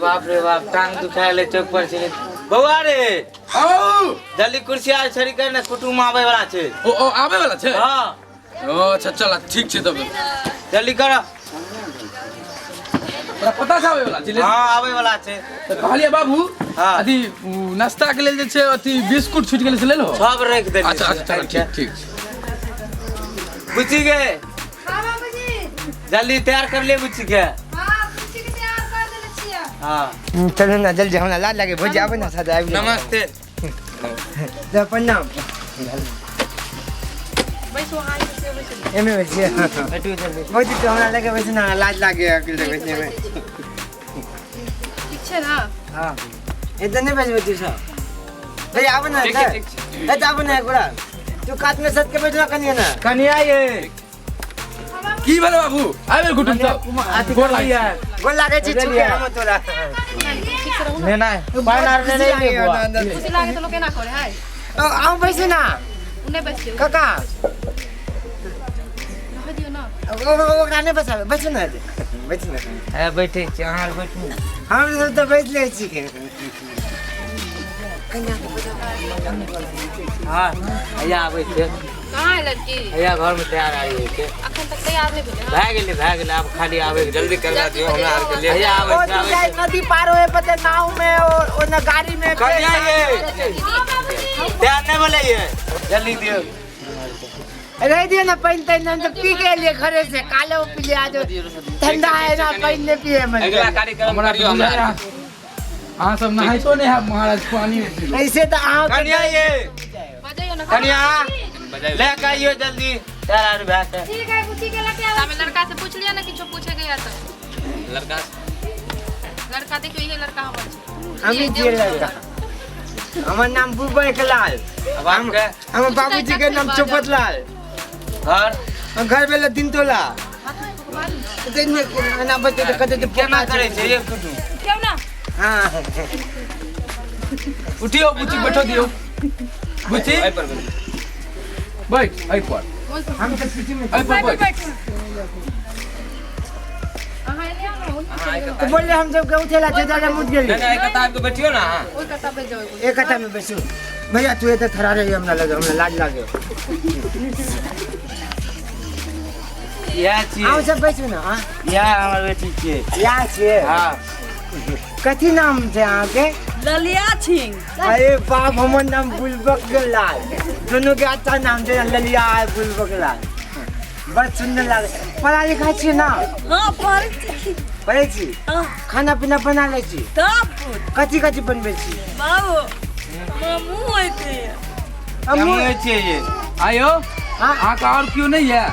बाप रे बाप टांग दुखाले चौक पर से बउआ रे आओ जल्दी कुर्सी आ छड़ी कर ना कुटुम आवे वाला छे ओ आवे वाला छे हां ओ अच्छा चल ठीक छे तब जल्दी कर तोरा पता छे आवे वाला छे हां आवे वाला छे तो कहलिए बाबू हाँ। अथी नाश्ता के लेल जे छे अथी बिस्कुट छूट गेल से ले लो सब रख दे अच्छा अच्छा चल ठीक बुच्ची के हां बाबूजी जल्दी तैयार कर ले बुच्ची के हां बुच्ची के तैयार कर देले छियै हां चलो ना जल्दी हमरा लाज लागे भोज आवे ना सादा आवे नमस्ते द प्रणाम बैसो हां से बैसो एमे बैठिए बैठो जल्दी भोज तो हमरा लगे वैसे ना लाज लागे अकेले बैठने में ठीक छै ना हां इधर नहीं बैठ बैठी सब भाई आवे ना इधर ए जाबो ना एकरा तू काट में सट के बैठना कनिया ना कन्या ये की भेल बाबू आवे कुटुम सब गोर लागिया गोल लागे छी छुके हम तोरा ने ना बानार ने नहीं बुआ खुशी लागे तो लोग केना करे हाय आओ बैसे ना उन्ने बैठियो काका रह दियो ना ओकरा नहीं बसावे बैठ ना बैठ ना ए बैठे छी अहाँ बैठू हम सब तो बैठ ले छी हां भैया आवे छे कहां है लड़की भैया घर में तैयार आ रही है अखन तक तैयार नहीं भेले भाग गेले अब खाली आवे जल्दी करवा दियो हमरा आर के ले भैया ओ आवे तू जाए नदी पार होए पते नाव में और न गाड़ी में कन्या ये तैयार नहीं बोले ये जल्दी दियो रह दिए ना पानी तैन हम तो पी के लिए घरे से काले वो पी ले आज ठंडा है ना पानी नहीं पिए मन अगला कार्यक्रम हमरा करियो हमरा हां सब नहाई तो नहीं है महाराज पानी में ऐसे तो आ कन्या ये बजाइयो ना कन्या ले के आइयो जल्दी तैयार बैठ ठीक है बुच्ची के लेके आओ लड़का से पूछ लिया ना किछो पूछे गया तो लड़का देखियो ये लड़का हमर छै हम ही दिए लड़का हमार नाम बुबैक लाल अब हम के हम बाबूजी के नाम चौपत लाल घर बेला दिन तोला दिन में ना बच्चे तो कते केना करे छै ये कुटु क्यों ना हां उठियो बुच्ची बैठो दियो बुच्ची बैठ आई पर हम तो पीछे में आई पर बैठ हां ले आओ ना तो बोले हम सब के उठेला थे दादा मुझ गेली नहीं एक कतार पे बैठियो ना ओई कता पे जाओ एक कटा में बैसो भैया तू इधर खड़ा रही हमरा लगे हमरा लाज लागे या छी आओ सब बैसो ना हां या हमर बेटी छियै या छे हां कथी नाम छै अहाँ के ललिया सिंह अरे बाप हमर नाम बुलबक लाल दोनों के अच्छा नाम छै ललिया और बुलबक लाल बड़ सुंदर लागे पढ़ा लिखा छी ना हाँ पढ़े छी हाँ खाना पीना बना ले छी तब कथी कथी बनबे छी बाबू मामू होते हम छियै ये आयो हाँ आ का और क्यों नहीं है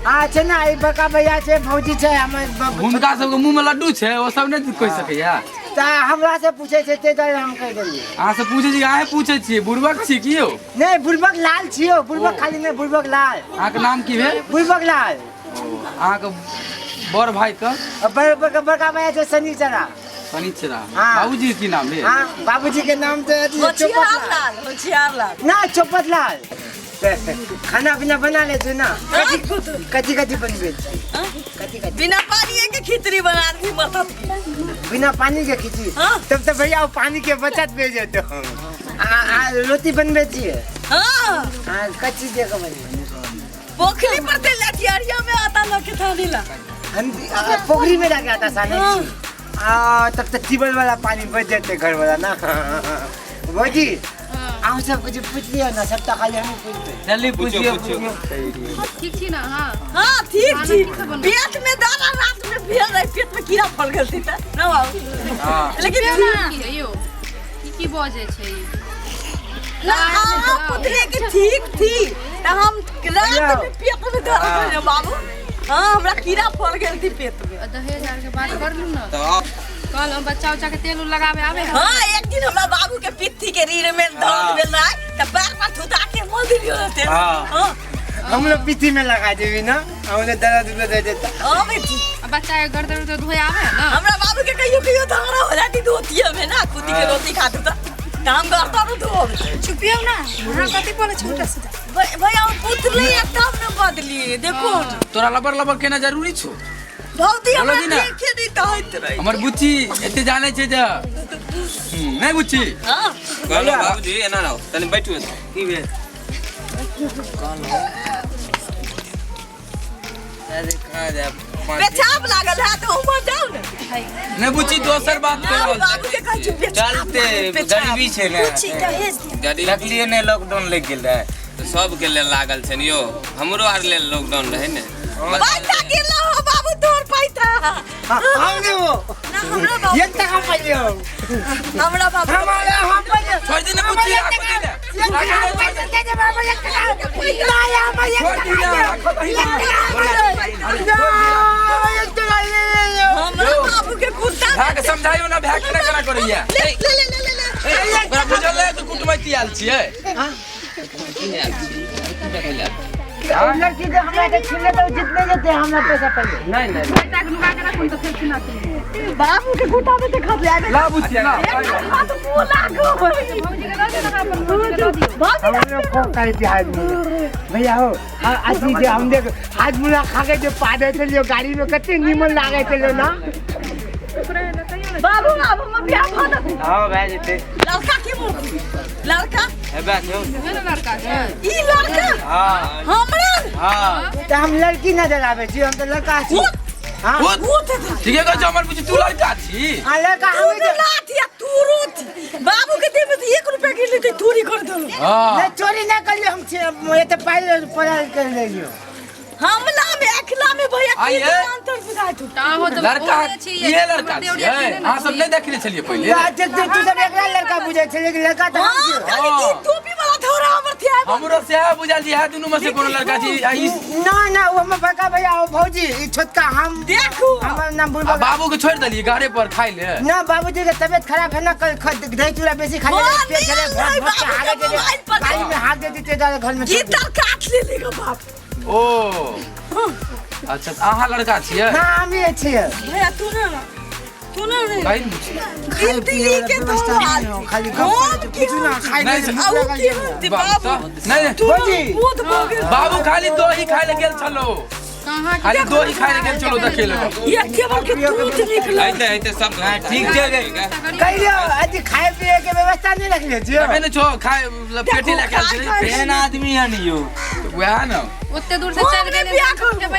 अच्छा ना ई बका भैया छै भौजी छै हमर हुनका सबके मुंह में लड्डू छै वो सब नहीं कह सकैया ता हमरा से पूछे छै ते दुआरे हम कह देलिए अहाँ से पूछे छी अहाँ पूछे छी बुड़बक छी की यौ नहीं बुलबक लाल छियो बुलबक खाली नहीं बुलबक लाल अहाँ के नाम की भेल बुलबक लाल अहाँ के बड़ भाई का बड़का भैया छै शनिचरा शनिचरा हाँ। बाबूजी की नाम भेल हाँ बाबूजी के नाम तो होशियार लाल ना चौपत लाल खाना पीना बना ले तू ना कथी कथी बनबे छी कथी कथी बिना पानी के खिचड़ी बना दी मतलब बिना पानी के खिचड़ी हाँ। तब तो भैया वो पानी के बचत भेजे तो रोटी बनबे छी हाँ कच्ची दे के बनबे पोखरी पर ते लठियारिया में आता लोग के थाली ला हम पोखरी में लगे आता साले तब तक टीबल वाला पानी बच जाते घर वाला ना भौजी आओ सब कुछ पूछ लियो ना सब तो खाली हम पूछते जल्दी पूछियो ठीक छी ना हां हाँ ठीक ठीक पेट में दाना रात में भेल रहे पेट में कीड़ा फल गेल थी ना बाबू हां लेकिन की है यो की बजे छै ना आप पुतले की ठीक थी त हम रात में पेट में दर्द करे बाबू हां हमरा कीड़ा फल गेल थी पेट में दहेज आर के बात कर लू ना तो कल हम बच्चा उच्चा के तेल लगावे आवे हाँ एक दिन हमरा बाबू के पित्ती के रीढ़ में दर्द भेल रहा त पैर पर थुता के मोल दियो होते हाँ। हम लोग पीठी में लगा देवी ना हमने दर्द दे देता हां बेटी बच्चा के गर्दन उधर धोए आवे ना हमरा बाबू के कहियो धंगरा हो जाती धोतिया में ना खुदी के रोटी खातू त काम करता न धो छुपियो ना हां कथि बोले छोटा सा भैया पुतले एकदम न बदली देखो तोरा लबर लबर केना जरूरी छो भौजी बोलो हमरा जी ना। देखे नहीं कहत रही हमर बुच्ची एते जाने छै जे नहीं बुच्ची हां कहलो बाबूजी एना रहो तनी बैठू की भेल अरे खा जा पेचाब लागल है तो उमर जाओ ना नहीं बुच्ची दोसर बात कर रहल बाबू के कहै छी चलते गरीबी छै ने देखलिए ने लॉकडाउन लग गेल रहे तो सब के लेल लागल छै यो हमरो आर लेल लॉकडाउन रहे ने पैसा गिरलो हो बाबू तोर पैसा हम देबो ना हमरा बाबू ये तक हम पाइयो हमरा बाबू हमारे हम पाइयो छोड़ दे ना बुच्ची राख दे ना दे दे बाबा ये तक लाया हम ये छोड़ दे ना राखो पहिला हमरा बाबू के कुत्ता भाग समझाइयो ना भाग केना करा करैया ले ले ले ले ले बड़ा बुझल है तू कुटमैती आल छियै लड़की के हमरा के छिले तो जितने देते हमरा पैसा पहले नहीं नहीं बाबू के कुत्ता में देखा ले ला बुच्ची ला हाथ बोला गो हम लोग को कल बिहार में भैया हो आज जे हम देख आज मुला खा के जो पादे चलियो गाड़ी में कते निमन लागे चलियो ना बाबू बाबू में बियाह भऽ दे हां भाई जेते लड़का के मुंह लड़का ए बा क्यों लड़का है ई लड़का हां हमरा हां तो हम लड़की न जलावे छी हम तो लड़का छी हां ठीक है कहै हमर बुच्ची तू लड़का छी हां लड़का तू हम लाठी तुरंत बाबू के देह में 1 रुपया गिर लेते चोरी कर देलो हां नहीं चोरी न कर लियो हम ये तो पहले पढ़ाई कर लियो हमला में अखला में भैया आइए। की अंतर बुझा तू लड़का ये लड़का छियै अहाँ सब नहीं देखले छलिए पहिले आज तू सब एकला लड़का बुझे छै लेकिन लड़का तो हम छी खाली की टोपी वाला थोड़ा हमर थिया हमरो से बुझल जी है दुनू में से कोनो लड़का छी आ ई ना ना वो हम बड़का भैया ओ भौजी ई छोटका हम देखू हमर नाम आ बुलबा बाबू के छोड़ देलिए गाड़े पर खाइ ले ना बाबूजी के तबीयत खराब है ना कल दही चूड़ा बेसी खा ले पेट चले भर भर के हाथ दे गाड़ी में हाथ दे देते घर में की तर काट ले लेगा बाप ओ अच्छा अहाँ लड़का छियै हां हम ये छियै भैया तू ना रे काहे नहीं बुझी गिनती के तो खाली हम कुछ ना खाई नहीं, नहीं आउ की हंती बाबू बाबू तो नहीं तू भौजी। बहुत बोगे बाबू खाली दो ही खाए ले गेल छलो खाली दो ही खाए ले गेल छलो देखे ले ये केवल के दूध निकला आइते आइते सब ठीक छै कहियो आज खाए पिए के व्यवस्था नहीं रख ले छियो तबे ने छो खाए पेटी लेके आल छी एहन आदमी है नहीं यो वह ना उतने दूर से चल गए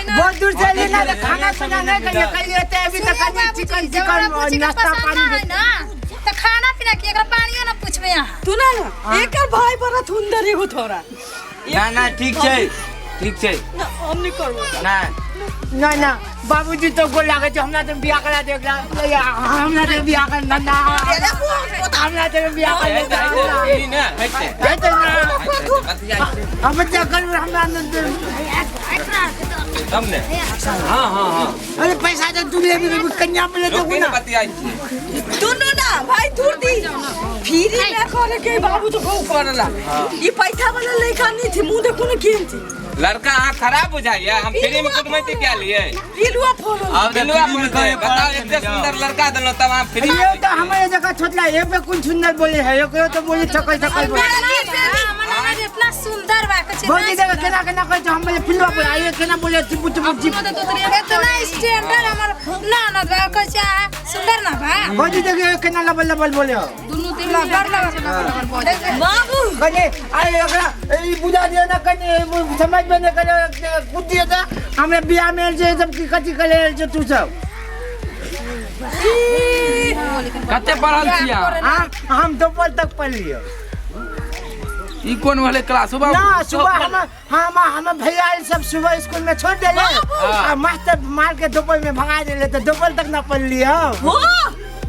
बहुत दूर से लेना तो खाना पीना नहीं करियो कहियो ते अभी तक चिकन नाश्ता पानी ना तो खाना पीना की एकरा पानियो ना पूछबे यहाँ तू ना एकर भाई बड़ा सुंदर एगो थोड़ा ना ना ठीक छै हम नहीं करबो ना ना ना बाबूजी तो गोल लागे छै हमरा तो बियाह करा दे हमरा तो बियाह करना ना हमरा तो बियाह कर ले ई ना हटते अब बच्चा कर हमरा हमने हां हां हां अरे पैसा तो तू ले कन्या पे ले तो लोग ना बतियाई दोनों ना भाई दूर दी फ्री में करे के बाबू तो खूब करला ई पैसा वाला लड़का नहीं थी मुंह देखो ना केन थी लड़का आँख खराब हो जाइए हम फ्री में कुटमैती क्या लिए पिलुआ फोड़ो अब दिलवा बोलते हैं बताओ इतने सुंदर लड़का दिलो तब आप फ्री ये तो हमारे जगह छोटला ये पे कौन सुंदर बोले है ये तो बोले चकल चकल बोले इतना सुंदर बा कुछ बोली जगह केना केना कहै छ हम बोले फिल्वा बोले आइए केना बोले चिपु चिपु चिप इतना स्टैंडर्ड हमर ना ना बा कुछ सुंदर ना बा बोली जगह केना लबल लबल बोले हो दोनों तीन लबर बाबू कने आए एकरा ई बुझा दियो ना कने समझ में न करे कुछ दियो त हमरा बियाह में जे सब की कथि करे जो तू सब कते पढ़ल छिया हम दोपहर तक पढ़ लियो ई कोन वाले क्लास बा ना सुबह हम भैया सब सुबह स्कूल में छोड़ देले आ मास्टर मार के दोपहर में भगा देले तो दोपहर तक ना पढ़ लियो हो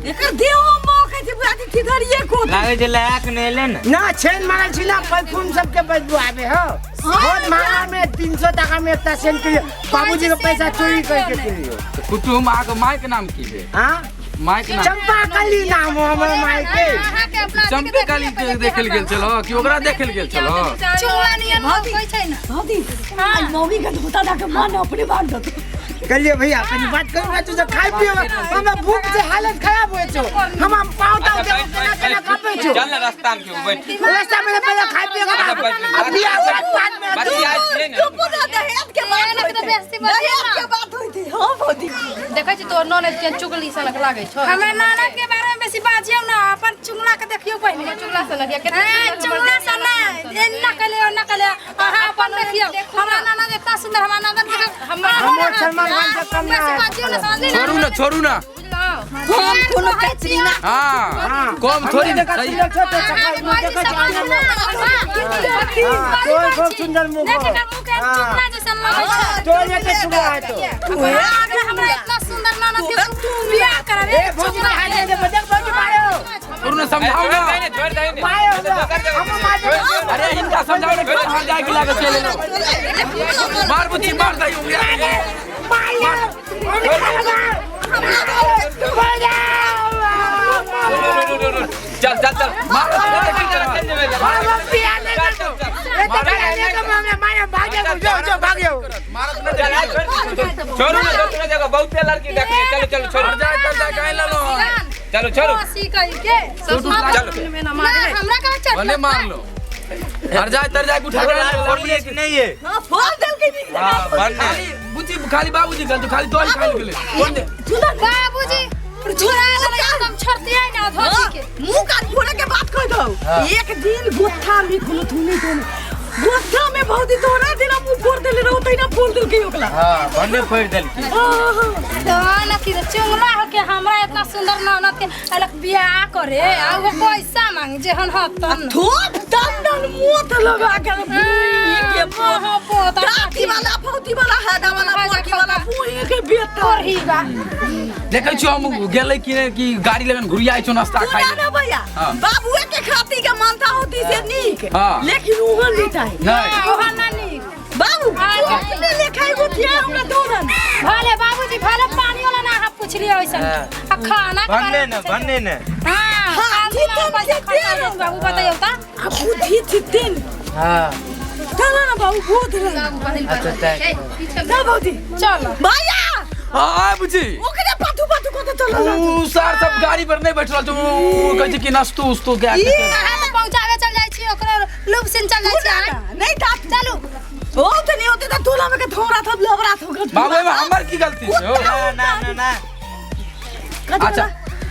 एकर देह मौके थी बुझाती किधर ये को लागे जे लायक नहीं ले ना छेन मारल छी ना परफ्यूम सबके बदबू आवे हो बहुत महंगा में 300 टका में एकटा सेंट के बाबूजी के पैसा चोरी करके पिलियो कुटुम आ के माय के नाम की है हां माय के नाम चंपा कली नाम हो हमर माय के चंपे काली देखल गेल छलो कि ओकरा देखल गेल छलो चुंगला नियन कोई छै ना भाभी आज मम्मी का धोता दा के मन अपने बांध दो कलिए भैया तनी बात करू ना, तू तो खाई पियो हमरा भूख से हालत खराब होय छो, हम पाउता के केना कापे छो। चल ना रास्ता में क्यों बैठ, रास्ता में पहले खाई पियो अभी बात में बाकी आज नहीं ना चुप ना दहेज के बात होई थी, दहेज के बात होई थी। हां भौजी देखै छी तोर ननद के चुगली सनक लागै छ। हमें ननद के बारे में बेसी बाजियो ना, अपन चुगला के देखियो पहले। चुगला सनक के चुगला सना एन्ना कले ओन्ना कले अहाँ अपन देखियो। हमरा ननद इतना सुंदर, हमरा ननद के हम सलमान खान से कम ना है। छोड़ू ना हम कोनो कचरी ना हां कम थोड़ी ना सही छोटे सकाई मुंह देखो जाना में कोई खूब सुंदर मुंह देख कर मुंह के चुगला जैसा लगै छ। तो ये के चुगला है तो हमरा इतना सुंदर ननद के तू बियाह करावे। ए भौजी हाथ दे बदक भौजी मारो छोड़ू ना समझाओ ना छोड़ दे मारो अरे इनका समझाओ ना, फिर हम जाके लाके चले लो मार बुची मार दई चल चल चल मार छोड़ू ना, दूसरा जगह बहुत लड़की देख ली। चलो चलो छोड़ो, चलो छोड़ो हमरा का चढ़ भले मार लो हर जाए तर जाए उठा के फोड़ लिए कि नहीं है? हां फोड़ देल के नहीं हां बनने बुची खाली बाबूजी का तो खाली तो ही खाली गेले कौन दे बाबूजी छोड़ा एकदम छोड़ती है ना धोती के मुंह का खोले के बात कह दो। एक दिन गोथा में खुलो थूने दोने गोथा में बहुत तोरा दिन मुंह फोड़ देले रहो तइना फोड़ देल के ओकला। हां बनने फोड़ देल की तो ना कि चुगला हो के हमरा इतना सुंदर ननद के अलग बियाह करे आ वो पैसा मांग जेहन हतन थोड़ दंडन मुंह लगा के के पोता दाती वाला फौती वाला हैदा वाला पोकी वाला मुंह के बेटा ही बा। देखै छियो हम गेलै कि गाड़ी लगन घुरियाइ छौ नाश्ता खाइ ना भैया बाबूए के खाती के मानता होती से नीक, हाँ। लेकिन उहन लिटाई नहीं ओहन नानी बाबू अपने लेखाई गोथिया हमरा दोरन भले बाबूजी भले पानी वाला ना आप पूछ लियो ऐसा आ खाना बनने ना हां ठीक है पैसा खर्चा बाबू बताइयो ता अब बुद्धि चितिन हां चलो ना बाबू बहुत रहा अच्छा ना बाबूजी चलो भैया हां बुची ओकरे पाथू पाथू को तो चलो ऊ सार सब गाड़ी पर नहीं बैठल तू कहै छी कि नास्तो उस्तो के आके हम पहुंचावे चल जाई छी ओकरा लुब सिन चल जाई छी नहीं ता चलो ओ तो नहीं होते तो तोला में के थोड़ा था लबरा था बाबू में हमर की गलती छै हो ना अच्छा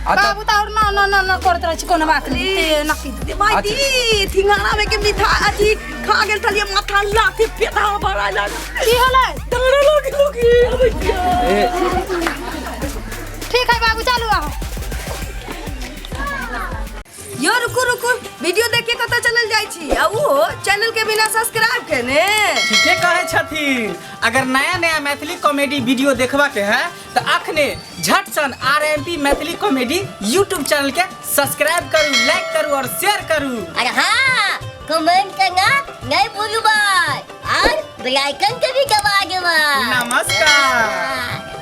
बाबू तो और ना करत रह छी कोनो बात नहीं नकी माइती थिंगाना में के मिठा अथी खा गेल तलिए माथा लाठी पेटा बड़ा लाग की होलै डर लोग ठीक है बाबू चलो आओ यो रुको वीडियो देख के पता चलल जाई छी आ वो चैनल के बिना सब्सक्राइब केने ठीके कहे छथिन। अगर नया मैथिली कॉमेडी वीडियो देखबा के है तो अखने झट सन RMP Maithili comedy YouTube channel के सब्सक्राइब करू, लाइक करू और शेयर करू। अरे हाँ कमेंट करना नहीं भूलू भाई और बेल आइकन के भी दबा दो। नमस्कार।